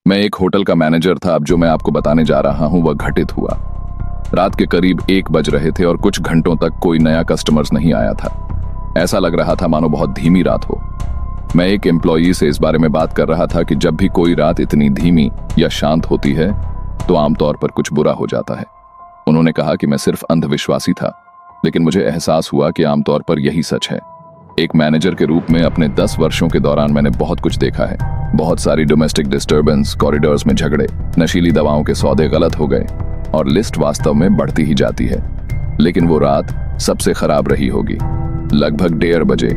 मैं एक होटल का मैनेजर था। अब जो मैं आपको बताने जा रहा हूं वह घटित हुआ। रात के करीब 1 बज रहे थे और कुछ घंटों तक कोई नया कस्टमर्स नहीं आया था। ऐसा लग रहा था मानो बहुत धीमी रात हो। मैं एक एम्प्लॉई से इस बारे में बात कर रहा था कि जब भी कोई रात इतनी धीमी या शांत होती है तो आमतौर पर कुछ बुरा हो जाता है। उन्होंने कहा कि मैं सिर्फ अंधविश्वासी था, लेकिन मुझे एहसास हुआ कि आमतौर पर यही सच है। एक मैनेजर के रूप में अपने 10 वर्षों के दौरान मैंने बहुत कुछ देखा है। बहुत सारी डोमेस्टिक डिस्टर्बेंस, कॉरिडोर्स में झगड़े, नशीली दवाओं के सौदे गलत हो गए और लिस्ट वास्तव में बढ़ती ही जाती है। लेकिन वो रात सबसे खराब रही होगी। लगभग 1:30 बजे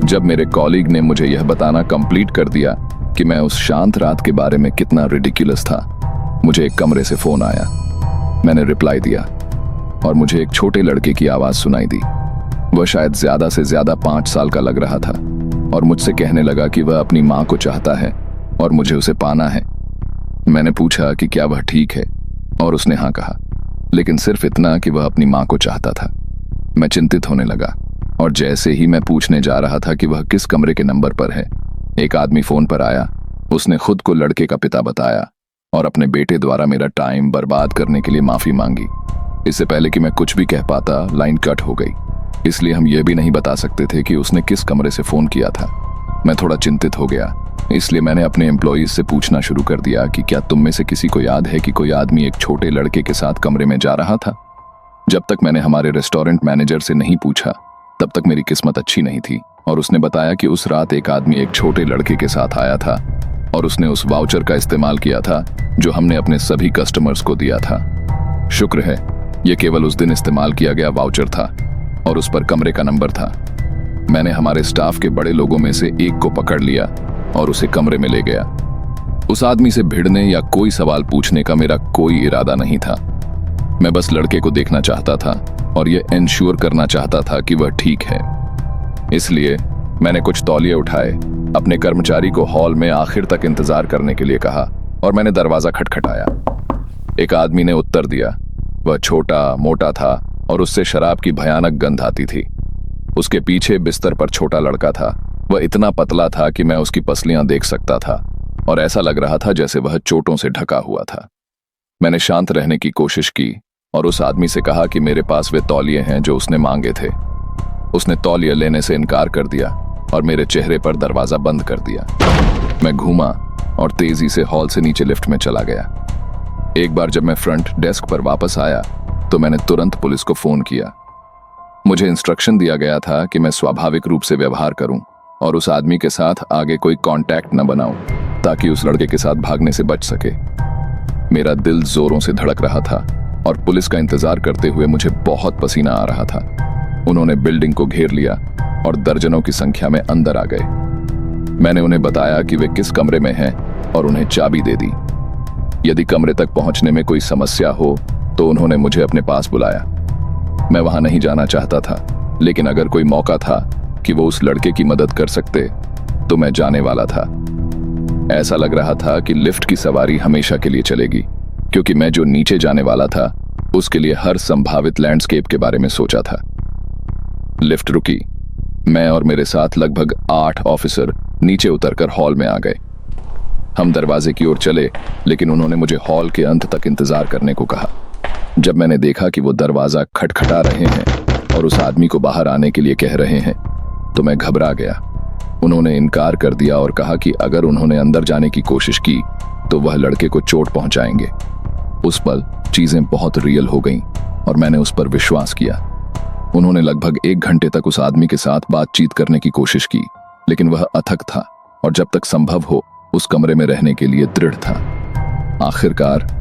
जब मेरे कॉलीग ने मुझे यह बताना कंप्लीट कर दिया कि मैं उस शांत रात के बारे में कितना रिडिकुलस था, मुझे एक कमरे से फोन आया। मैंने रिप्लाई दिया और मुझे एक छोटे लड़के की आवाज सुनाई दी। वह शायद ज्यादा से ज्यादा 5 साल का लग रहा था और मुझसे कहने लगा कि वह अपनी माँ को चाहता है और मुझे उसे पाना है। मैंने पूछा कि क्या वह ठीक है और उसने हाँ कहा, लेकिन सिर्फ इतना कि वह अपनी माँ को चाहता था। मैं चिंतित होने लगा और जैसे ही मैं पूछने जा रहा था कि वह किस कमरे के नंबर पर है, एक आदमी फोन पर आया। उसने खुद को लड़के का पिता बताया और अपने बेटे द्वारा मेरा टाइम बर्बाद करने के लिए माफी मांगी। इससे पहले कि मैं कुछ भी कह पाता, लाइन कट हो गई। इसलिए हम यह भी नहीं बता सकते थे कि उसने किस कमरे से फोन किया था। मैं थोड़ा चिंतित हो गया, इसलिए मैंने अपने एम्प्लॉइज से पूछना शुरू कर दिया कि क्या तुम में से किसी को याद है कि कोई आदमी एक छोटे लड़के के साथ कमरे में जा रहा था। जब तक मैंने हमारे रेस्टोरेंट मैनेजर से नहीं पूछा तब तक मेरी किस्मत अच्छी नहीं थी और उसने बताया कि उस रात एक आदमी एक छोटे लड़के के साथ आया था और उसने उस वाउचर का इस्तेमाल किया था जो हमने अपने सभी कस्टमर्स को दिया था। शुक्र है यह केवल उस दिन इस्तेमाल किया गया वाउचर था और उस पर कमरे का नंबर था। मैंने हमारे स्टाफ के बड़े लोगों में से एक को पकड़ लिया और उसे कमरे में ले गया। उस आदमी से भिड़ने या कोई सवाल पूछने का मेरा कोई इरादा नहीं था। मैं बस लड़के को देखना चाहता था और यह इंश्योर करना चाहता था कि वह ठीक है। इसलिए मैंने कुछ तौलिए उठाए, अपने कर्मचारी को हॉल में आखिर तक इंतजार करने के लिए कहा और मैंने दरवाजा खटखटाया। एक आदमी ने उत्तर दिया। वह छोटा मोटा था और उससे शराब की भयानक गंध आती थी। उसके पीछे बिस्तर पर छोटा लड़का था। वह इतना पतला था कि मैं उसकी पसलियां देख सकता था और ऐसा लग रहा था जैसे वह चोटों से ढका हुआ था। मैंने शांत रहने की कोशिश की और उस आदमी से कहा कि मेरे पास वे तौलिए हैं जो उसने मांगे थे। उसने तौलिए लेने से इनकार कर दिया और मेरे चेहरे पर दरवाजा बंद कर दिया। मैं घूमा और तेजी से हॉल से नीचे लिफ्ट में चला गया। एक बार जब मैं फ्रंट डेस्क पर वापस आया तो मैंने तुरंत पुलिस को फोन किया। मुझे इंस्ट्रक्शन दिया गया था कि मैं स्वाभाविक रूप से व्यवहार करूं और उस आदमी के साथ आगे कोई कांटेक्ट न बनाऊं ताकि उस लड़के के साथ भागने से बच सके। मेरा दिल जोरों से धड़क रहा था और पुलिस का इंतजार करते हुए मुझे बहुत पसीना आ रहा था। उन्होंने बिल्डिंग को घेर लिया और दर्जनों की संख्या में अंदर आ गए। मैंने उन्हें बताया कि वे किस कमरे में हैं और उन्हें चाबी दे दी। यदि कमरे तक पहुंचने में कोई समस्या हो तो उन्होंने मुझे अपने पास बुलाया। मैं वहां नहीं जाना चाहता था, लेकिन अगर कोई मौका था कि वो उस लड़के की मदद कर सकते तो मैं जाने वाला था। ऐसा लग रहा था कि लिफ्ट की सवारी हमेशा के लिए चलेगी, क्योंकि मैं जो नीचे जाने वाला था उसके लिए हर संभावित लैंडस्केप के बारे में सोचा था। लिफ्ट रुकी। मैं और मेरे साथ लगभग 8 ऑफिसर नीचे उतरकर हॉल में आ गए। हम दरवाजे की ओर चले, लेकिन उन्होंने मुझे हॉल के अंत तक इंतजार करने को कहा। जब मैंने देखा कि वो दरवाजा खटखटा रहे हैं और उस आदमी को बाहर आने के लिए कह रहे हैं तो मैं घबरा गया। उन्होंने इनकार कर दिया और कहा कि अगर उन्होंने अंदर जाने की कोशिश की तो वह लड़के को चोट पहुंचाएंगे। उस पल चीजें बहुत रियल हो गईं और मैंने उस पर विश्वास किया। उन्होंने लगभग 1 घंटे तक उस आदमी के साथ बातचीत करने की कोशिश की, लेकिन वह अथक था और जब तक संभव हो उस कमरे में रहने के लिए दृढ़ था। आखिरकार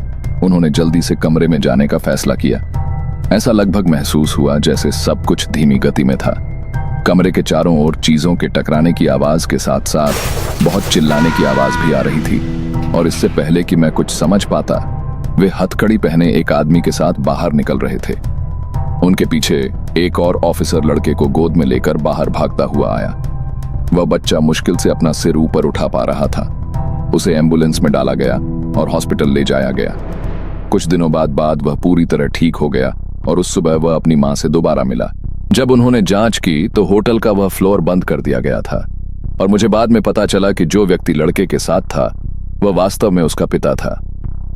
उन्होंने जल्दी से कमरे में जाने का फैसला किया। ऐसा लगभग महसूस हुआ जैसे सब कुछ धीमी गति में था। कमरे के चारों ओर चीजों के टकराने की आवाज के साथ साथ बहुत चिल्लाने की आवाज भी आ रही थी और इससे पहले कि मैं कुछ समझ पाता, वे हथकड़ी पहने एक आदमी के साथ बाहर निकल रहे थे। उनके पीछे एक और ऑफिसर लड़के को गोद में लेकर बाहर भागता हुआ आया। वह बच्चा मुश्किल से अपना सिर ऊपर उठा पा रहा था। उसे एम्बुलेंस में डाला गया और हॉस्पिटल ले जाया गया। कुछ दिनों बाद वह पूरी तरह ठीक हो गया और उस सुबह वह अपनी मां से दोबारा मिला। जब उन्होंने जांच की तो होटल का वह फ्लोर बंद कर दिया गया था और मुझे बाद में पता चला कि जो व्यक्ति लड़के के साथ था वह वास्तव में उसका पिता था।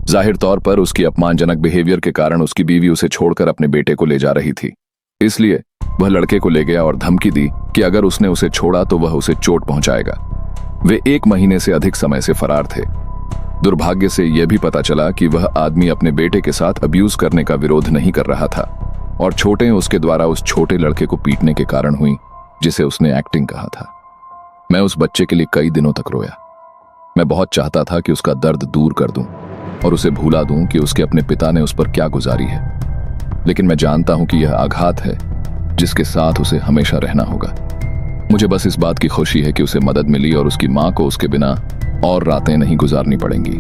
जाहिर तौर पर उसकी अपमानजनक बिहेवियर के कारण उसकी बीवी उसे छोड़कर अपने बेटे को ले जा रही थी। इसलिए वह लड़के को ले गया और धमकी दी कि अगर उसने उसे छोड़ा तो वह उसे चोट पहुंचाएगा। वे 1 महीने से अधिक समय से फरार थे। दुर्भाग्य से यह भी पता चला कि वह आदमी अपने बेटे के साथ अब्यूज करने का विरोध नहीं कर रहा था और चोटें उसके द्वारा उस छोटे लड़के को पीटने के कारण हुई जिसे उसने एक्टिंग कहा था। मैं उस बच्चे के लिए कई दिनों तक रोया। मैं बहुत चाहता था कि उसका दर्द दूर कर दूं और उसे भुला दूं कि उसके अपने पिता ने उस पर क्या गुजारी है, लेकिन मैं जानता हूं कि यह आघात है जिसके साथ उसे हमेशा रहना होगा। मुझे बस इस बात की खुशी है कि उसे मदद मिली और उसकी मां को उसके बिना और रातें नहीं गुजारनी पड़ेंगी।